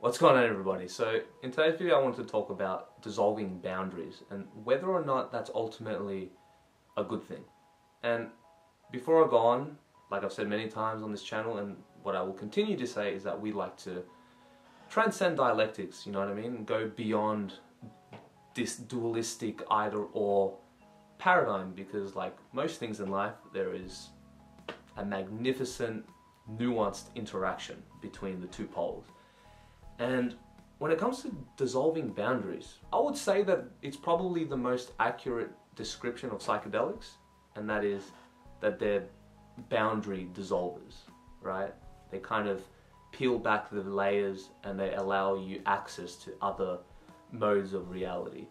What's going on, everybody? So in today's video I wanted to talk about dissolving boundaries and whether or not that's ultimately a good thing. And before I go on, like I've said many times on this channel, and what I will continue to say, is that we like to transcend dialectics, you know what I mean? Go beyond this dualistic either or paradigm, because like most things in life, there is a magnificent, nuanced interaction between the two poles. And when it comes to dissolving boundaries, I would say that it's probably the most accurate description of psychedelics, and that is that they're boundary dissolvers, right? They kind of peel back the layers and they allow you access to other modes of reality.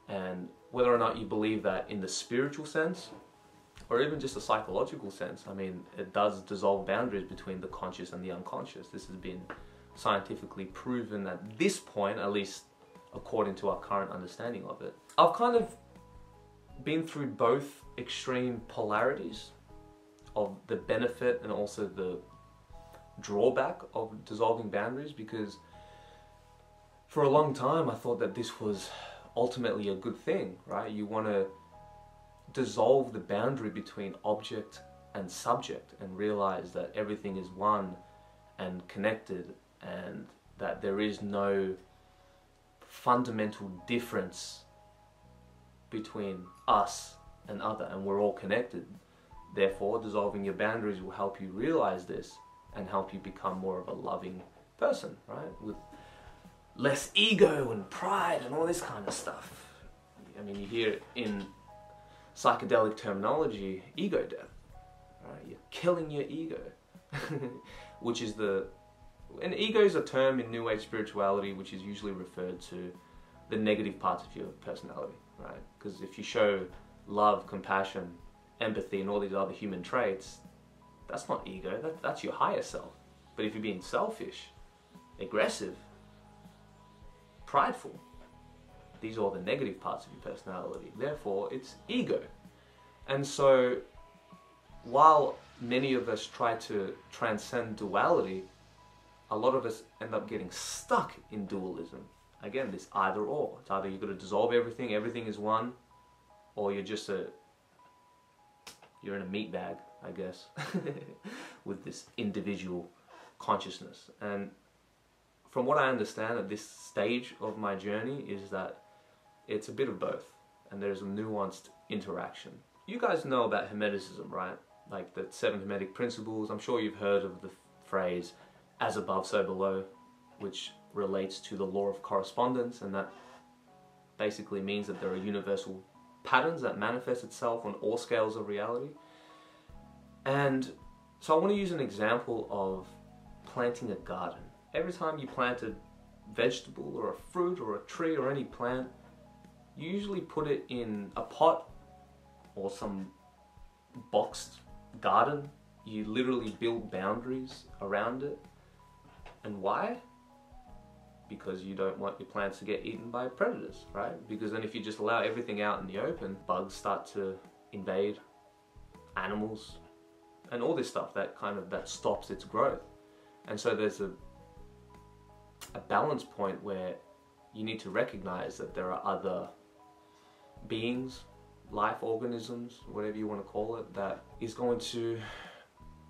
And whether or not you believe that in the spiritual sense, or even just a psychological sense, I mean, it does dissolve boundaries between the conscious and the unconscious. This has been scientifically proven at this point, at least according to our current understanding of it. I've kind of been through both extreme polarities of the benefit and also the drawback of dissolving boundaries, because for a long time I thought that this was ultimately a good thing, right? You want to dissolve the boundary between object and subject and realize that everything is one and connected, and that there is no fundamental difference between us and other, and we're all connected. Therefore, dissolving your boundaries will help you realize this and help you become more of a loving person, right? With less ego and pride and all this kind of stuff. I mean, you hear it in psychedelic terminology, ego death, right? You're killing your ego, which is and ego is a term in New Age spirituality which is usually referred to the negative parts of your personality, right? Because if you show love, compassion, empathy, and all these other human traits, that's not ego, that's your higher self. But if you're being selfish, aggressive, prideful, these are all the negative parts of your personality. Therefore, it's ego. And so, while many of us try to transcend duality, a lot of us end up getting stuck in dualism. Again, this either or. It's either you've got to dissolve everything, everything is one, or you're just you're in a meat bag, I guess, with this individual consciousness. And from what I understand at this stage of my journey is that it's a bit of both, and there's a nuanced interaction. You guys know about Hermeticism, right? Like the 7 Hermetic principles. I'm sure you've heard of the phrase, as above, so below, which relates to the law of correspondence, and that basically means that there are universal patterns that manifest itself on all scales of reality. And so I want to use an example of planting a garden. Every time you plant a vegetable or a fruit or a tree or any plant, you usually put it in a pot or some boxed garden. You literally build boundaries around it. And why? Because you don't want your plants to get eaten by predators, right? Because then if you just allow everything out in the open, bugs start to invade, animals, and all this stuff that stops its growth. And so there's a balance point where you need to recognize that there are other beings, life organisms, whatever you want to call it, that is going to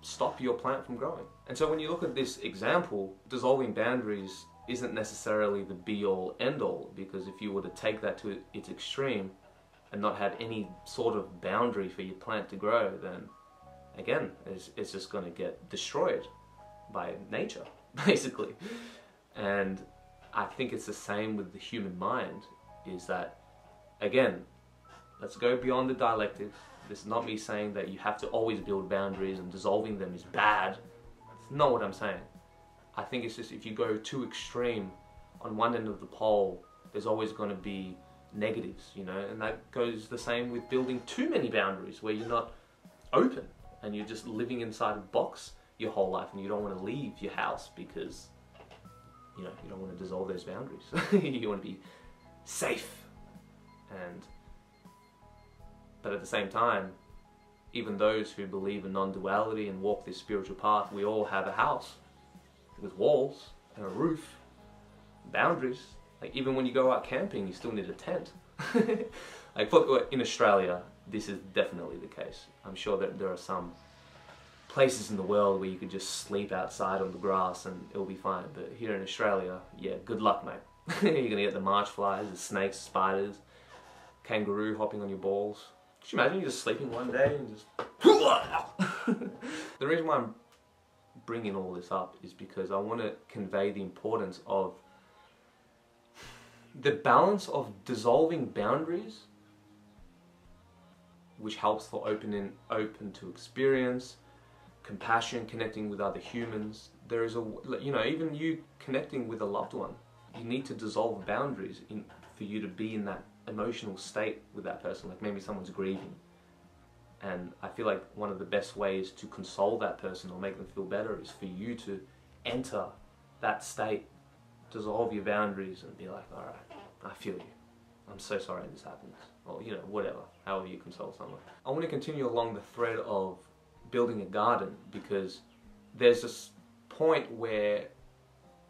stop your plant from growing. And so when you look at this example, dissolving boundaries isn't necessarily the be-all, end-all, because if you were to take that to its extreme and not have any sort of boundary for your plant to grow, then again, it's just going to get destroyed by nature, basically. And I think it's the same with the human mind, is that, again, let's go beyond the dialectics. This is not me saying that you have to always build boundaries and dissolving them is bad. That's not what I'm saying. I think it's just if you go too extreme on one end of the pole, there's always going to be negatives, you know, and that goes the same with building too many boundaries where you're not open and you're just living inside a box your whole life and you don't want to leave your house because, you know, you don't want to dissolve those boundaries. You want to be safe. But at the same time, even those who believe in non-duality and walk this spiritual path, we all have a house with walls and a roof boundaries. Like even when you go out camping, you still need a tent. Like in Australia, this is definitely the case. I'm sure that there are some places in the world where you could just sleep outside on the grass and it'll be fine. But here in Australia, yeah, good luck, mate. You're gonna get the marsh flies, the snakes, spiders, kangaroo hopping on your balls. Could you imagine you just sleeping one day and just... The reason why I'm bringing all this up is because I want to convey the importance of the balance of dissolving boundaries, which helps for open to experience, compassion, connecting with other humans. There is even you connecting with a loved one, you need to dissolve boundaries for you to be in that emotional state with that person. Like maybe someone's grieving, and I feel like one of the best ways to console that person or make them feel better is for you to enter that state, dissolve your boundaries and be like, all right, I feel you. I'm so sorry this happens. Or, whatever, however you console someone. I want to continue along the thread of building a garden, because there's this point where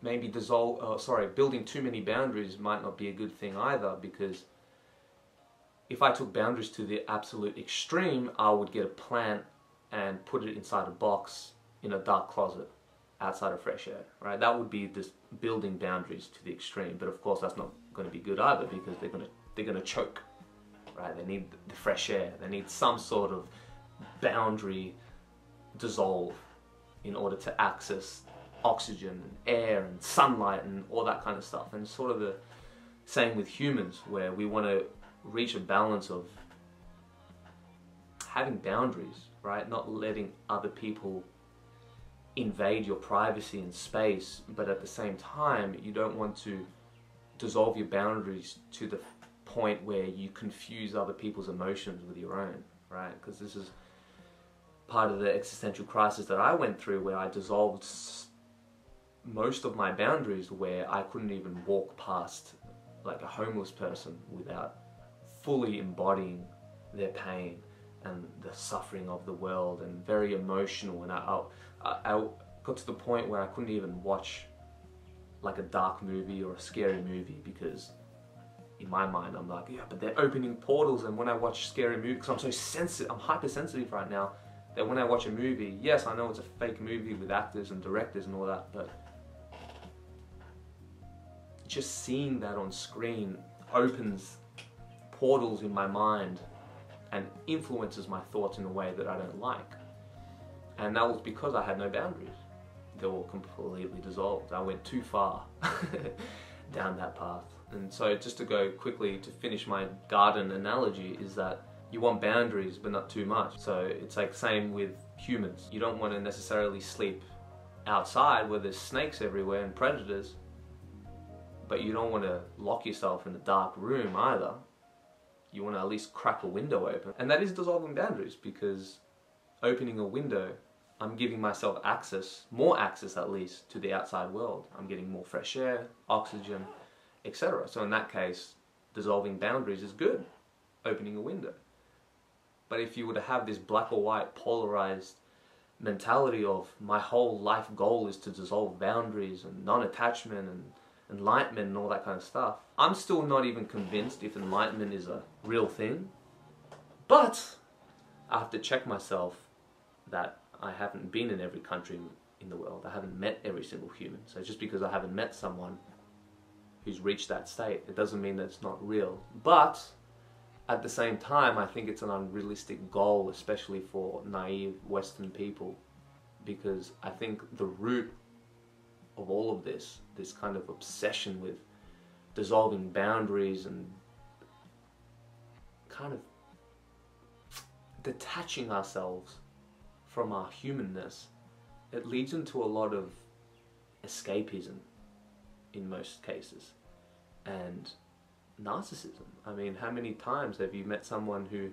maybe building too many boundaries might not be a good thing either, because if I took boundaries to the absolute extreme, I would get a plant and put it inside a box in a dark closet outside of fresh air, right? That would be this building boundaries to the extreme. But of course, that's not going to be good either, because they're going to choke, right? They need the fresh air. They need some sort of boundary dissolve in order to access oxygen and air and sunlight and all that kind of stuff. And sort of the same with humans, where we want to reach a balance of having boundaries, right? Not letting other people invade your privacy and space, but at the same time, you don't want to dissolve your boundaries to the point where you confuse other people's emotions with your own, right? Because this is part of the existential crisis that I went through, where I dissolved most of my boundaries, where I couldn't even walk past like a homeless person without fully embodying their pain and the suffering of the world, and very emotional. And I got to the point where I couldn't even watch like a dark movie or a scary movie, because in my mind I'm like, yeah, but they're opening portals. And when I watch scary movies, because I'm so sensitive, I'm hypersensitive right now, that when I watch a movie, yes, I know it's a fake movie with actors and directors and all that, but just seeing that on screen opens portals in my mind and influences my thoughts in a way that I don't like. And that was because I had no boundaries. They were completely dissolved. I went too far down that path. And so just to go quickly to finish my garden analogy, is that you want boundaries but not too much. So it's like same with humans. You don't want to necessarily sleep outside where there's snakes everywhere and predators, but you don't want to lock yourself in a dark room either. You want to at least crack a window open. And that is dissolving boundaries, because opening a window, I'm giving myself access, more access at least, to the outside world. I'm getting more fresh air, oxygen, etc. So in that case, dissolving boundaries is good, opening a window. But if you were to have this black or white polarized mentality of my whole life goal is to dissolve boundaries and non-attachment and enlightenment and all that kind of stuff, I'm still not even convinced if enlightenment is a real thing. But I have to check myself that I haven't been in every country in the world. I haven't met every single human. So just because I haven't met someone who's reached that state, it doesn't mean that it's not real. But at the same time, I think it's an unrealistic goal, especially for naive Western people, because I think the root of all of this kind of obsession with dissolving boundaries and kind of detaching ourselves from our humanness, it leads into a lot of escapism in most cases, and narcissism. I mean, how many times have you met someone who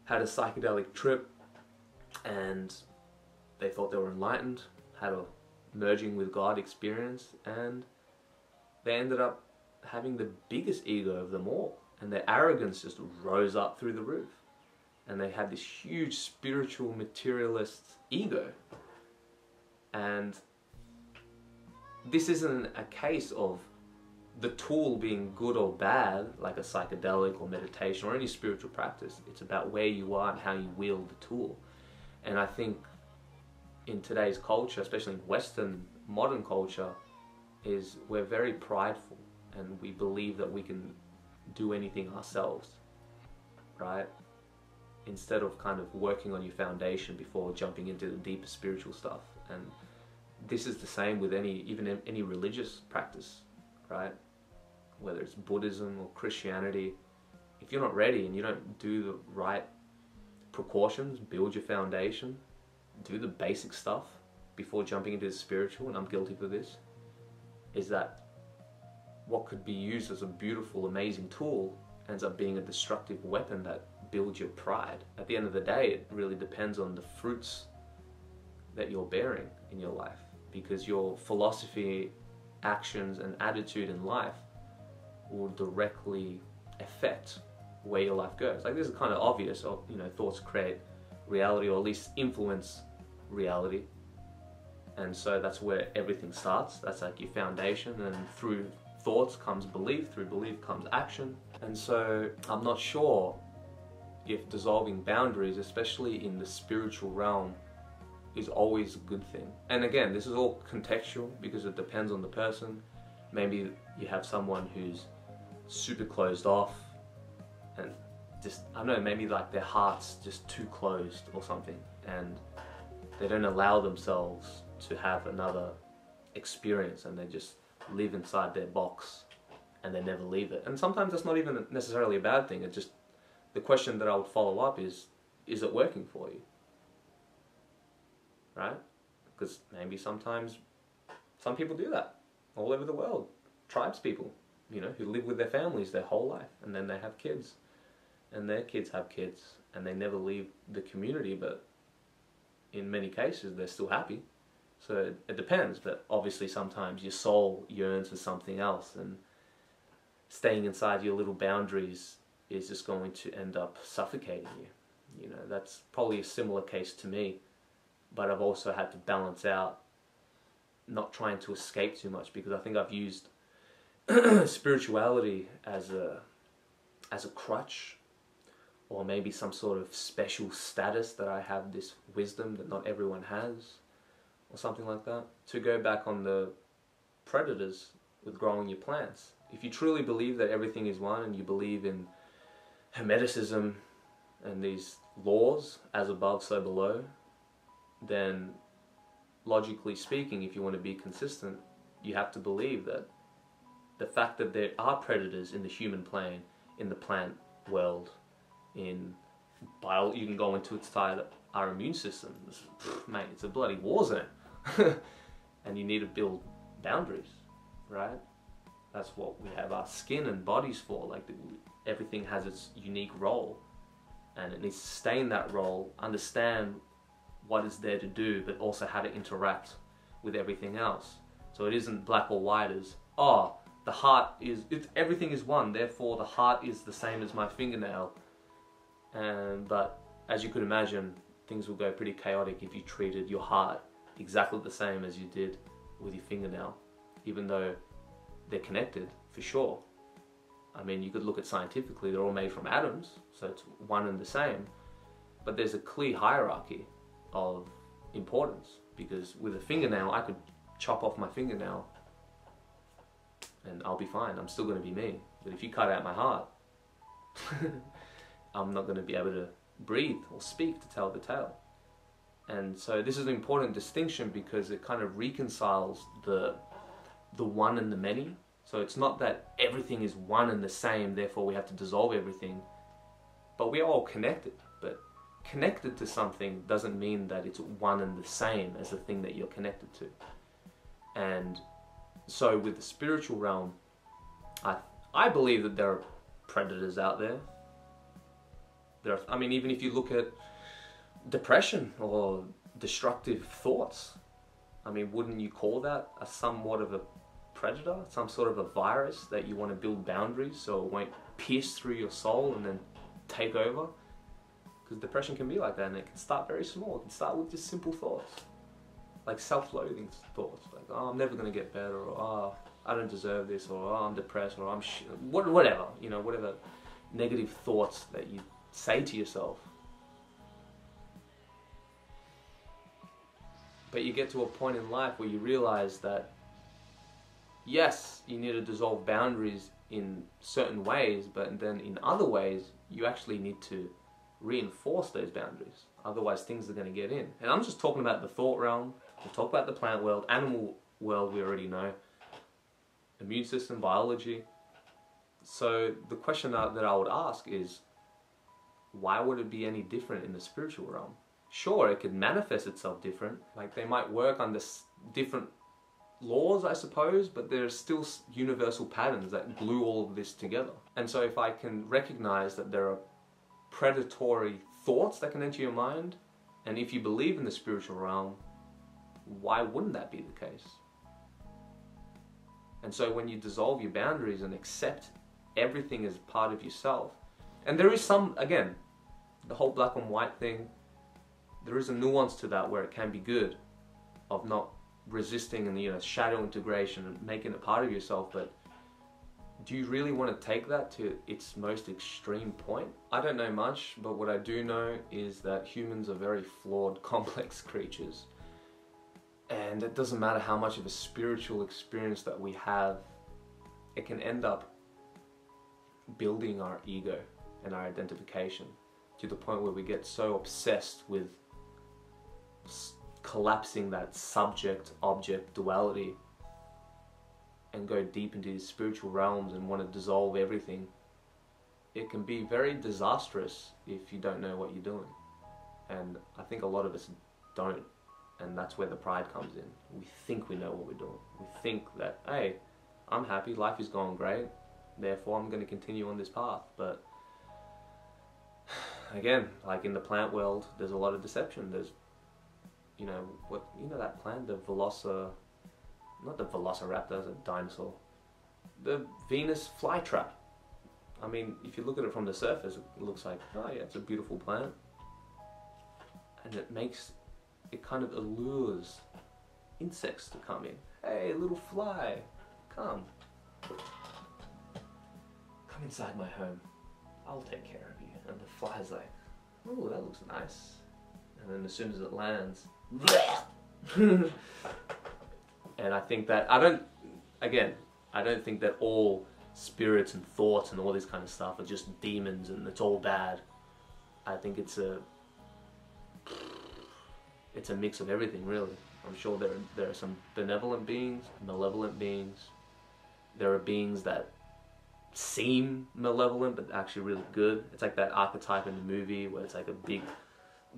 had a psychedelic trip and they thought they were enlightened, had a merging with God experience, and they ended up having the biggest ego of them all, and their arrogance just rose up through the roof, and they had this huge spiritual materialist ego. And this isn't a case of the tool being good or bad, like a psychedelic or meditation or any spiritual practice, it's about where you are and how you wield the tool. And I think in today's culture, especially in Western modern culture, is we're very prideful and we believe that we can do anything ourselves, right? Instead of kind of working on your foundation before jumping into the deeper spiritual stuff. And this is the same with even any religious practice, right? Whether it's Buddhism or Christianity, if you're not ready and you don't do the right precautions, build your foundation, do the basic stuff before jumping into the spiritual, and I'm guilty for this, is that what could be used as a beautiful, amazing tool ends up being a destructive weapon that builds your pride. At the end of the day, it really depends on the fruits that you're bearing in your life, because your philosophy, actions, and attitude in life will directly affect where your life goes. Like, this is kind of obvious, or, you know, thoughts create reality, or at least influence reality. And so that's where everything starts. That's like your foundation, and through thoughts comes belief, through belief comes action. And so I'm not sure if dissolving boundaries, especially in the spiritual realm, is always a good thing. And again, this is all contextual because it depends on the person. Maybe you have someone who's super closed off and just, I don't know, maybe like their heart's just too closed or something, and they don't allow themselves to have another experience, and they just live inside their box and they never leave it. And sometimes that's not even necessarily a bad thing. It's just, the question that I would follow up is it working for you? Right? Because maybe sometimes some people do that all over the world. Tribes people, you know, who live with their families their whole life, and then they have kids, and their kids have kids, and they never leave the community, but in many cases they're still happy. So it depends, but obviously sometimes your soul yearns for something else, and staying inside your little boundaries is just going to end up suffocating you. You know, that's probably a similar case to me, but I've also had to balance out not trying to escape too much, because I think I've used spirituality as a crutch, or maybe some sort of special status that I have this wisdom that not everyone has, or something like that, to go back on the predators with growing your plants. If you truly believe that everything is one, and you believe in Hermeticism and these laws, as above so below, then logically speaking, if you want to be consistent, you have to believe that the fact that there are predators in the human plane, in the plant world, in bio, you can go into its side, our immune system, mate, it's a bloody war zone. And you need to build boundaries, right? That's what we have our skin and bodies for. Like, everything has its unique role, and it needs to stay in that role, understand what it's there to do, but also how to interact with everything else. So it isn't black or white as, oh, the heart is, everything is one, therefore the heart is the same as my fingernail. But as you could imagine, things will go pretty chaotic if you treated your heart exactly the same as you did with your fingernail, even though they're connected for sure. I mean, you could look at scientifically, they're all made from atoms, so it's one and the same, but there's a clear hierarchy of importance, because with a fingernail, I could chop off my fingernail and I'll be fine, I'm still going to be me. But if you cut out my heart, I'm not going to be able to breathe or speak to tell the tale. And so this is an important distinction, because it kind of reconciles the one and the many. So it's not that everything is one and the same, therefore we have to dissolve everything, but we're all connected. But connected to something doesn't mean that it's one and the same as the thing that you're connected to. And so with the spiritual realm, I believe that there are predators out there. I mean, even if you look at depression or destructive thoughts, I mean, wouldn't you call that a somewhat of a predator, some sort of a virus that you want to build boundaries so it won't pierce through your soul and then take over? Because depression can be like that, and it can start very small. It can start with just simple thoughts, like self-loathing thoughts, like, oh, I'm never going to get better, or oh, I don't deserve this, or oh, I'm depressed, or I'm whatever, you know, whatever negative thoughts that you say to yourself. But you get to a point in life where you realize that, yes, you need to dissolve boundaries in certain ways, but then in other ways, you actually need to reinforce those boundaries. Otherwise, things are going to get in. And I'm just talking about the thought realm. We'll talk about the plant world, animal world, we already know. Immune system, biology. So the question that I would ask is, why would it be any different in the spiritual realm? Sure, it could manifest itself different. Like they might work under different laws, I suppose, but there's still universal patterns that glue all of this together. And so if I can recognize that there are predatory thoughts that can enter your mind, and if you believe in the spiritual realm, why wouldn't that be the case? And so when you dissolve your boundaries and accept everything as part of yourself, and there is some, again, the whole black and white thing, there is a nuance to that where it can be good, of not resisting and, you know, shadow integration and making it part of yourself. But do you really want to take that to its most extreme point? I don't know much, but what I do know is that humans are very flawed, complex creatures. And it doesn't matter how much of a spiritual experience that we have, it can end up building our ego and our identification to the point where we get so obsessed with collapsing that subject-object duality and go deep into these spiritual realms and want to dissolve everything. It can be very disastrous if you don't know what you're doing. And I think a lot of us don't. And that's where the pride comes in. We think we know what we're doing. We think that, hey, I'm happy, life is going great, therefore I'm going to continue on this path. But again, like in the plant world, there's a lot of deception. There's, you know, that plant, the not the velociraptor, it's a dinosaur. The Venus flytrap. I mean, if you look at it from the surface, it looks like, oh yeah, it's a beautiful plant. And it kind of allures insects to come in. Hey, little fly, come inside my home. I'll take care of you. And the fly's like, oh, that looks nice. And then as soon as it lands, and I think that, I don't think that all spirits and thoughts and all this kind of stuff are just demons and it's all bad. I think it's a mix of everything, really. I'm sure there are some benevolent beings, malevolent beings. There are beings that seem malevolent but actually really good. It's like that archetype in the movie where it's like a big,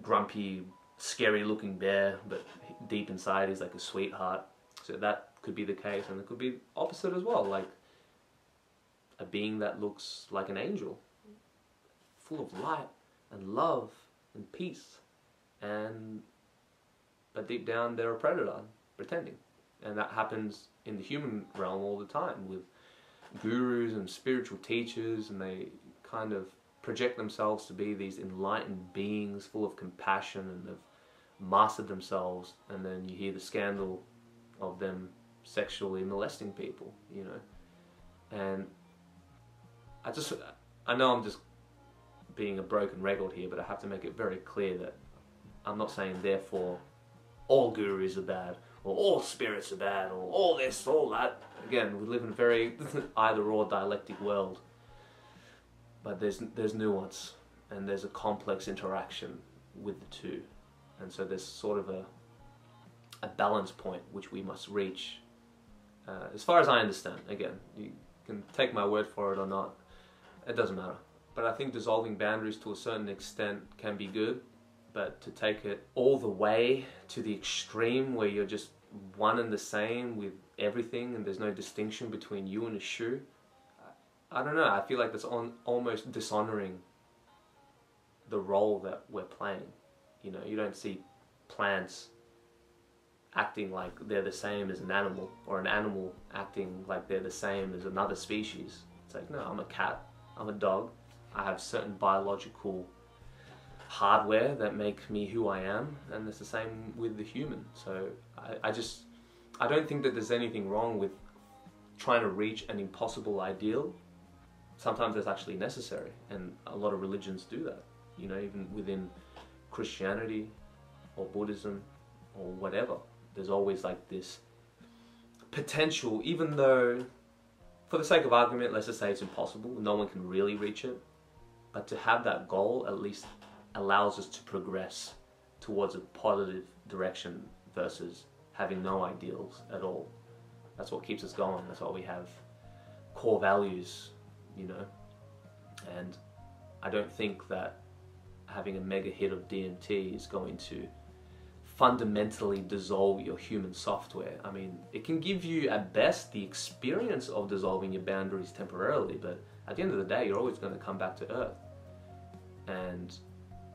grumpy, scary looking bear, but deep inside he's like a sweetheart. So that could be the case, and it could be opposite as well, like a being that looks like an angel, full of light and love and peace, but deep down they're a predator, pretending. And that happens in the human realm all the time with gurus and spiritual teachers, and they kind of project themselves to be these enlightened beings full of compassion and have mastered themselves, and then you hear the scandal of them sexually molesting people, you know. And I know I'm just being a broken record here, but I have to make it very clear that I'm not saying therefore all gurus are bad, or all spirits are bad, or all this, all that. Again, we live in a very either-or dialectic world. But there's nuance, and there's a complex interaction with the two. And so there's sort of a balance point which we must reach. As far as I understand, again, you can take my word for it or not, it doesn't matter. But I think dissolving boundaries to a certain extent can be good, but to take it all the way to the extreme where you're just one and the same with everything and there's no distinction between you and a shoe, I don't know, I feel like that's almost dishonoring the role that we're playing. You know, you don't see plants acting like they're the same as an animal, or an animal acting like they're the same as another species. It's like, no, I'm a cat, I'm a dog, I have certain biological hardware that make me who I am, and it's the same with the human. So I don't think that there's anything wrong with trying to reach an impossible ideal, sometimes that's actually necessary, and a lot of religions do that. You know, even within Christianity or Buddhism or whatever, there's always like this potential, even though, for the sake of argument, let's just say it's impossible, no one can really reach it, but to have that goal at least allows us to progress towards a positive direction versus having no ideals at all. That's what keeps us going. That's why we have core values, you know. And I don't think that having a mega hit of DMT is going to fundamentally dissolve your human software. I mean, it can give you at best the experience of dissolving your boundaries temporarily, but at the end of the day, you're always going to come back to earth. And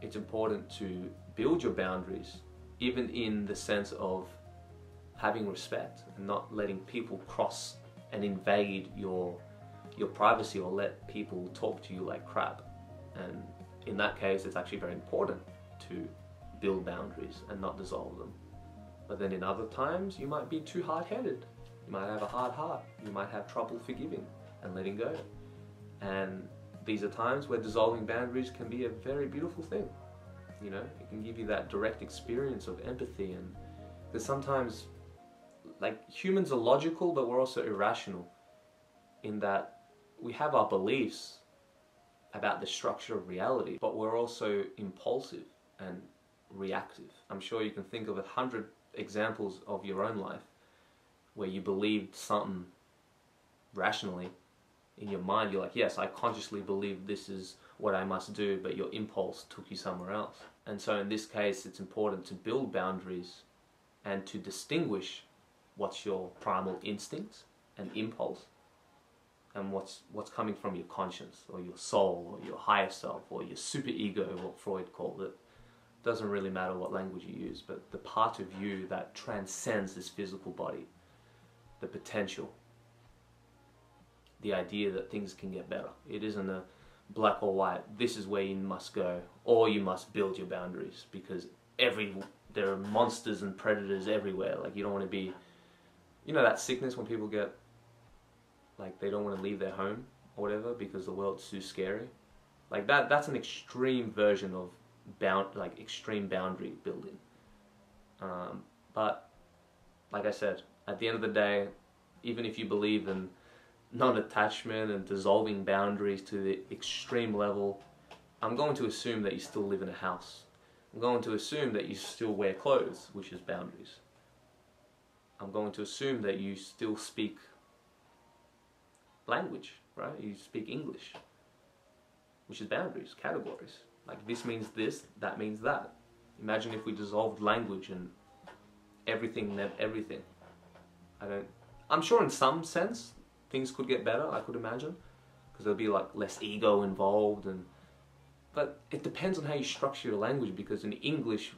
it's important to build your boundaries, even in the sense of having respect and not letting people cross and invade your privacy, or let people talk to you like crap. And in that case, it's actually very important to build boundaries and not dissolve them. But then in other times, you might be too hard-headed. You might have a hard heart. You might have trouble forgiving and letting go. And these are times where dissolving boundaries can be a very beautiful thing. You know, it can give you that direct experience of empathy. And because sometimes, like, humans are logical, but we're also irrational in that we have our beliefs about the structure of reality, but we're also impulsive and reactive. I'm sure you can think of 100 examples of your own life where you believed something rationally in your mind. You're like, yes, I consciously believe this is what I must do, but your impulse took you somewhere else. And so in this case, it's important to build boundaries and to distinguish what's your primal instincts and impulse, and what's coming from your conscience or your soul or your higher self or your superego, what Freud called it. Doesn't really matter what language you use, but the part of you that transcends this physical body, the potential, the idea that things can get better. It isn't a black or white, this is where you must go, or you must build your boundaries, because there are monsters and predators everywhere. Like, you don't want to be, you know, that sickness when people get, like, they don't want to leave their home or whatever because the world's too scary. Like, that's an extreme version of extreme boundary building. But like I said, at the end of the day, even if you believe in non-attachment and dissolving boundaries to the extreme level, I'm going to assume that you still live in a house. I'm going to assume that you still wear clothes, which is boundaries. I'm going to assume that you still speak language, right? You speak English, which is boundaries, categories. Like, this means this, that means that. Imagine if we dissolved language and everything meant everything. I'm sure in some sense things could get better, I could imagine, because there'll be like less ego involved, but it depends on how you structure your language, because in English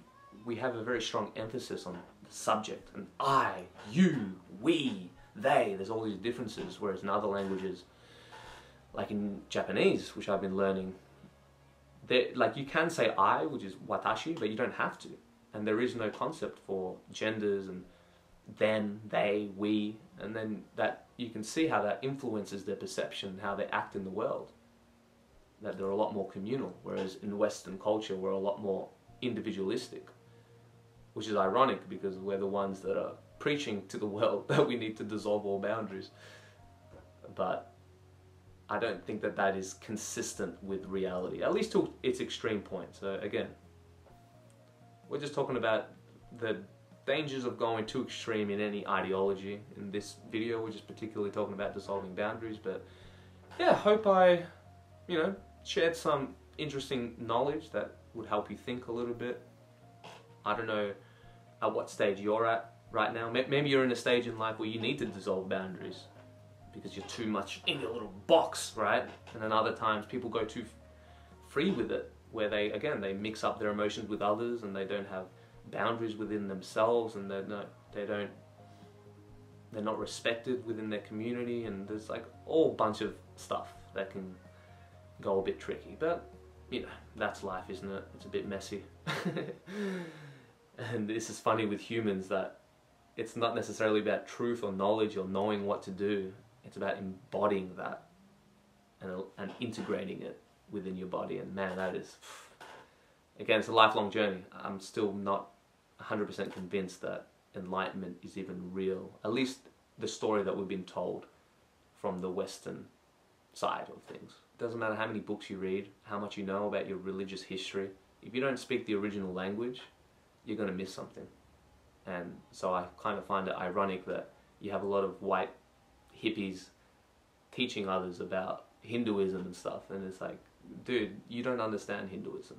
we have a very strong emphasis on the subject, and I, you, we, they, there's all these differences, whereas in other languages, like in Japanese, which I've been learning, like, you can say I, which is watashi, but you don't have to. And there is no concept for genders and them, they, we, and then that you can see how that influences their perception, how they act in the world. That they're a lot more communal, whereas in Western culture we're a lot more individualistic, which is ironic because we're the ones that are preaching to the world that we need to dissolve all boundaries. But I don't think that that is consistent with reality, at least to its extreme point. So again, we're just talking about the dangers of going too extreme in any ideology. In this video, we're just particularly talking about dissolving boundaries. But yeah, hope I, shared some interesting knowledge that would help you think a little bit. I don't know at what stage you're at right now. Maybe you're in a stage in life where you need to dissolve boundaries because you're too much in your little box, right? And then other times people go too free with it, where they mix up their emotions with others, and they don't have boundaries within themselves, and they're not respected within their community, and there's like all bunch of stuff that can go a bit tricky. But that's life, isn't it? It's a bit messy. And this is funny with humans, that it's not necessarily about truth or knowledge or knowing what to do. It's about embodying that and integrating it within your body. And man, that is, again, it's a lifelong journey. I'm still not 100% convinced that enlightenment is even real. At least the story that we've been told from the Western side of things. It doesn't matter how many books you read, how much you know about your religious history. If you don't speak the original language, you're going to miss something. And so I kind of find it ironic that you have a lot of white hippies teaching others about Hinduism and stuff, and it's like, dude, you don't understand Hinduism.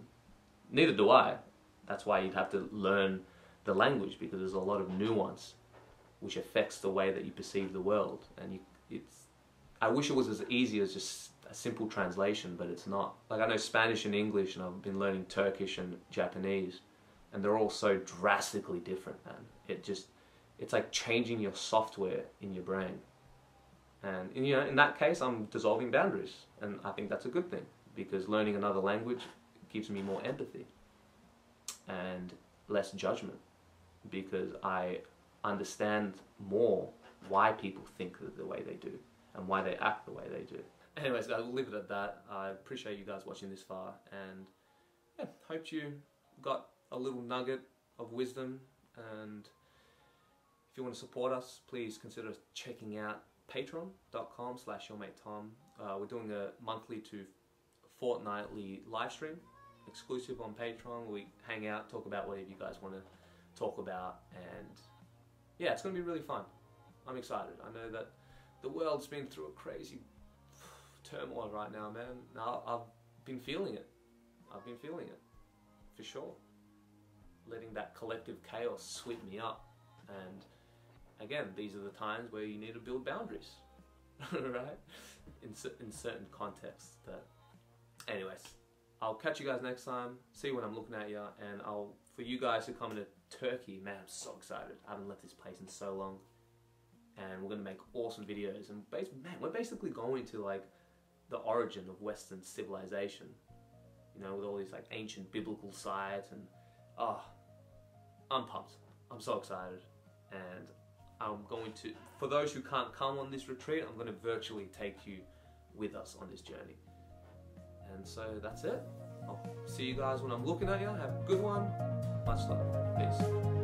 Neither do I. That's why you'd have to learn the language, because there's a lot of nuance which affects the way that you perceive the world. And I wish it was as easy as just a simple translation, but it's not. Like, I know Spanish and English, and I've been learning Turkish and Japanese, and they're all so drastically different, man. It's like changing your software in your brain. And you know, in that case, I'm dissolving boundaries, and I think that's a good thing, because learning another language gives me more empathy and less judgment, because I understand more why people think the way they do and why they act the way they do. Anyways, guys, we'll leave it at that. I appreciate you guys watching this far, and yeah, hope you got a little nugget of wisdom. And if you want to support us, please consider checking out patreon.com/yourmatetom. We're doing a monthly to fortnightly live stream exclusive on Patreon. We hang out, talk about whatever you guys want to talk about, and yeah, it's going to be really fun. I'm excited. I know that the world's been through a crazy turmoil right now, man. Now I've been feeling it. I've been feeling it, for sure. Letting that collective chaos sweep me up. And again, these are the times where you need to build boundaries, right? In certain contexts. Anyways, I'll catch you guys next time. See when I'm looking at you, and for you guys who come to Turkey, man, I'm so excited. I haven't left this place in so long, and we're gonna make awesome videos. And man, we're basically going to like the origin of Western civilization, you know, with all these like ancient biblical sites, and I'm pumped. I'm so excited, and I'm going to, for those who can't come on this retreat, I'm going to virtually take you with us on this journey. And so that's it. I'll see you guys when I'm looking at you. Have a good one. Much love. Peace.